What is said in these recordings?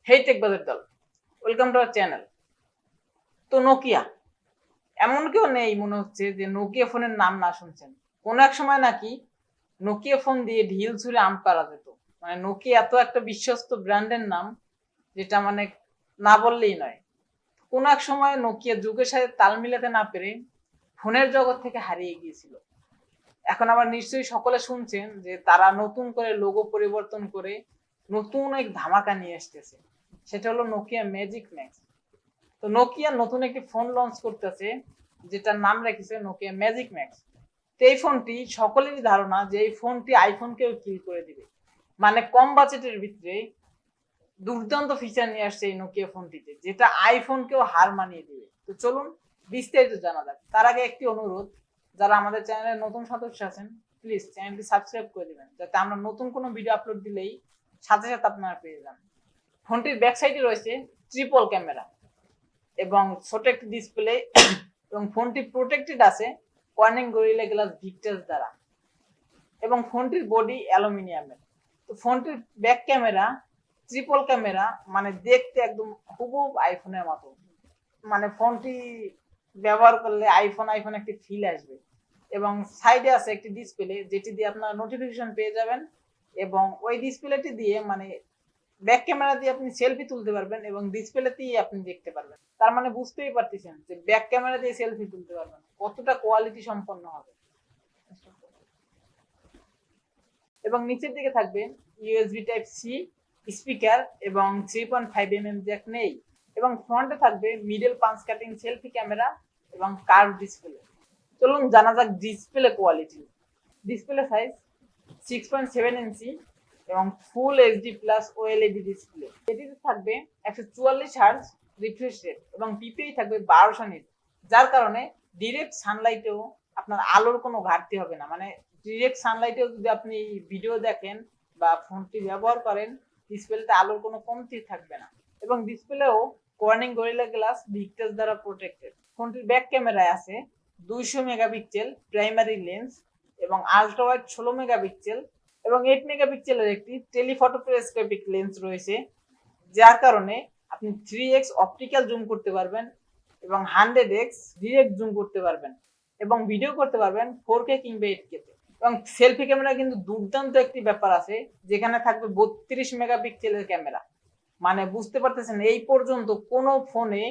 হেই টেকবাজের দল, welcome to our channel. তো Nokia, এমন কেউ নেই মনে হচ্ছে যে নোকিয়া ফোনের নাম না শুনছেন। কোন এক সময় নাকি নোকিয়া ফোন দিয়ে ঢিল ছুঁড়ে আম পাড়া যেত। মানে নোকিয়া এত একটা বিশ্বস্ত ব্র্যান্ডের নাম, যেটা মানে না বললেই নয়। কোন এক সময় নোকিয়া যুগের সাথে তাল মিলাতে না পেরে ফোনের জগৎ থেকে হারিয়ে গিয়েছিল। এখন আবার নিশ্চয়ই সকলে শুনছেন যে তারা নতুন করে লোগো পরিবর্তন করে নতুন এক ধামাকা নিয়ে আসতেছে। সেটা হলো নোকিয়া ম্যাজিক ম্যাক্স। তো নোকিয়া নতুন একটি ফোন লঞ্চ করতেছে, যেটার নাম রেখেছে নোকিয়া ম্যাজিক ম্যাক্স। তো এই ফোনটি সকলেরই ধারণা যে এই ফোনটি আইফোনকেও কিল করে দিবে। মানে কম বাজেটের ভিতরে দুর্দান্ত ফিচার নিয়ে আসছে এই নোকিয়া ফোনটিতে, যেটা আইফোনকেও হার মানিয়ে দিবে। তো চলুন বিস্তারিত জানা যাক। তার আগে একটি অনুরোধ, যারা আমাদের চ্যানেলের নতুন সদস্য আছেন প্লিজ চ্যানেলটি সাবস্ক্রাইব করে দিবেন, যাতে আমরা নতুন কোনো ভিডিও আপলোড দিলেই সাথে সাথে আপনারা পেয়ে যান। ফোনটির ব্যাক সাইডে রয়েছে ট্রিপল ক্যামেরা এবং ছোট একটি ডিসপ্লে, এবং ফোনটি প্রোটেক্টেড আছে কর্নিং গরিলা গ্লাস ভিক্টাস দ্বারা, এবং ফোনটির বডি অ্যালুমিনিয়ামের। তো ফোনটির ব্যাক ক্যামেরা ট্রিপল ক্যামেরা, মানে দেখতে একদম হুবহু আইফোনের মতো। মানে ফোনটি ব্যবহার করলে আইফোন আইফোন একটি ফিল আসবে। এবং সাইডে আছে একটি ডিসপ্লে, যেটি দিয়ে আপনারা নোটিফিকেশন পেয়ে যাবেন, এবং ওই ডিসপ্লেটি দিয়ে মানে ব্যাক ক্যামেরা দিয়ে আপনি সেলফি তুলতে পারবেন এবং ডিসপ্লেতেই আপনি দেখতে পারবেন। তার মানে বুঝতেই পারতেছেন যে ব্যাক ক্যামেরা দিয়ে সেলফি তুলতে পারবেন কতটা কোয়ালিটি সম্পন্ন হবে। এবং নিচের দিকে থাকবে ইউএসবি টাইপ সি স্পিকার এবং 3.5 mm জ্যাক নেই। এবং ফ্রন্টে থাকবে middle punch cutting selfie camera এবং কার্ভ ডিসপ্লে। চলুন জানা যাক ডিসপ্লে কোয়ালিটি। ডিসপ্লে সাইজ 6.7 ইঞ্চি এবং full HD plus OLED display. এটিতে থাকবে 144 হার্টজ রিফ্রেশ রেট এবং পিপিআই থাকবে 1200 নিট, যার কারণে ডিরেক্ট সানলাইটেও আপনার আলোর কোনো ঘাটতি হবে না। মানে ডিরেক্ট সানলাইটেও যদি আপনি ভিডিও দেখেন বা ফোনটি ব্যবহার করেন, ডিসপ্লেতে আলোর কোনো কমতি থাকবে না। এবং ডিসপ্লেও কর্নিং গরিলা গ্লাস ভিক্টাস দ্বারা প্রোটেক্টেড। ফোনটির ব্যাক ক্যামেরায় আছে 200 মেগাপিক্সেল প্রাইমারি লেন্স এবং আলট্রা ওয়াইড 16 মেগাপিক্সেল এবং 8 মেগাপিক্সেলের একটি টেলিফটো পেরিস্কোপিক লেন্স রয়েছে, যার কারণে আপনি 3x অপটিক্যাল জুম করতে পারবেন এবং 100x ডিরেক্ট জুম করতে পারবেন এবং ভিডিও করতে পারবেন 4K কিংবা 8K তে। এবং সেলফি ক্যামেরা কিন্তু দুর্দান্ত একটি ব্যাপার আছে, যেখানে থাকবে 32 মেগাপিক্সেলের ক্যামেরা। মানে বুঝতে পারতেছেন এই পর্যন্ত কোনো ফোনে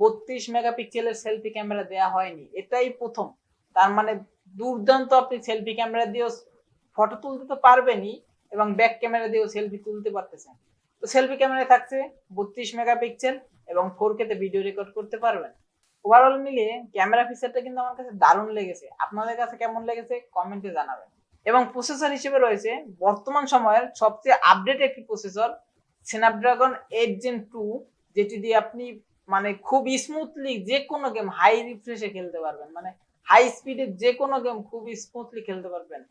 32 মেগাপিক্সেলের সেলফি ক্যামেরা দেওয়া হয়নি, এটাই প্রথম। তার মানে দুর্দান্ত আপনি সেলফি ক্যামেরা দিয়েও ফটো তুলতে তো পারবেনই এবং ব্যাক ক্যামেরা দিয়েও সেলফি তুলতে পারতেছেন। তো সেলফি ক্যামেরায় থাকছে 32 মেগাপিক্সেল এবং 4K তে ভিডিও রেকর্ড করতে পারবেন। ওভারঅল মিলিয়ে ক্যামেরা ফিচারটা কিন্তু আমার কাছে দারুণ লেগেছে। আপনাদের কাছে কেমন লেগেছে কমেন্টে জানাবেন। এবং প্রসেসর হিসেবে রয়েছে বর্তমান সময়ের সবচেয়ে আপডেট একটি প্রসেসর স্ন্যাপড্রাগন 8 Gen 2, যেটি দিয়ে আপনি মানে খুব স্মুথলি যে কোনো গেম হাই রিফ্রেশে খেলতে পারবেন। মানে হাই স্পিডে যে কোনো গেম খুব স্মুথলি খেলতে পারবেন।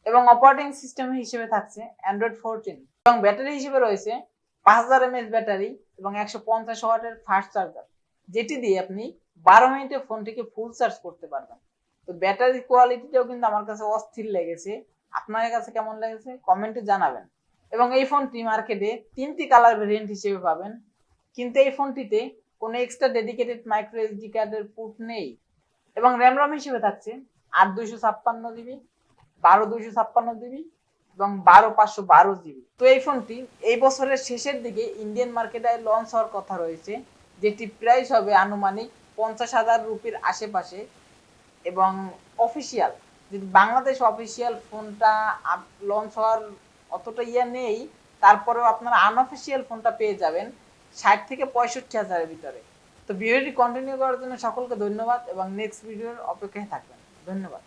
এবং অপারেটিং সিস্টেম হিসেবে থাকছে অ্যান্ড্রয়েড 14। এবং ব্যাটারি হিসেবে রয়েছে 5000 mAh ব্যাটারি এবং 150 ওয়াটের ফাস্ট চার্জার, যেটি দিয়ে আপনি 12 মিনিটে ফোনটিকে ফুল চার্জ করতে পারবেন। তো ব্যাটারি কোয়ালিটিটাও কিন্তু আমার কাছে অস্থির লেগেছে। আপনাদের কাছে কেমন লেগেছে কমেন্টে জানাবেন। এবং এই ফোনটি মার্কেটে 3টি কালার ভেরিয়েন্ট হিসেবে পাবেন, কিন্তু এই ফোনটিতে কোনো এক্সট্রা ডেডিকেটেড মাইক্রো এসডি কার্ডের পোর্ট নেই। এবং র্যাম রম হিসেবে থাকছে 8 256 জিবি, 12 256 জিবি এবং 12 512 জিবি। তো এই ফোনটি এই বছরের শেষের দিকে ইন্ডিয়ান মার্কেটে লঞ্চ হওয়ার কথা রয়েছে, যেটি প্রাইস হবে আনুমানিক 50,000 রুপির আশেপাশে। এবং অফিসিয়াল, যদি বাংলাদেশ অফিসিয়াল ফোনটা লঞ্চ হওয়ার অতটা নেই, তারপরেও আপনারা আনঅফিসিয়াল ফোনটা পেয়ে যাবেন 60 থেকে 65,000-এর ভিতরে। তো ভিডিওটি কন্টিনিউ করার জন্য সকলকে ধন্যবাদ এবং নেক্সট ভিডিওর অপেক্ষায় থাকবেন। ধন্যবাদ।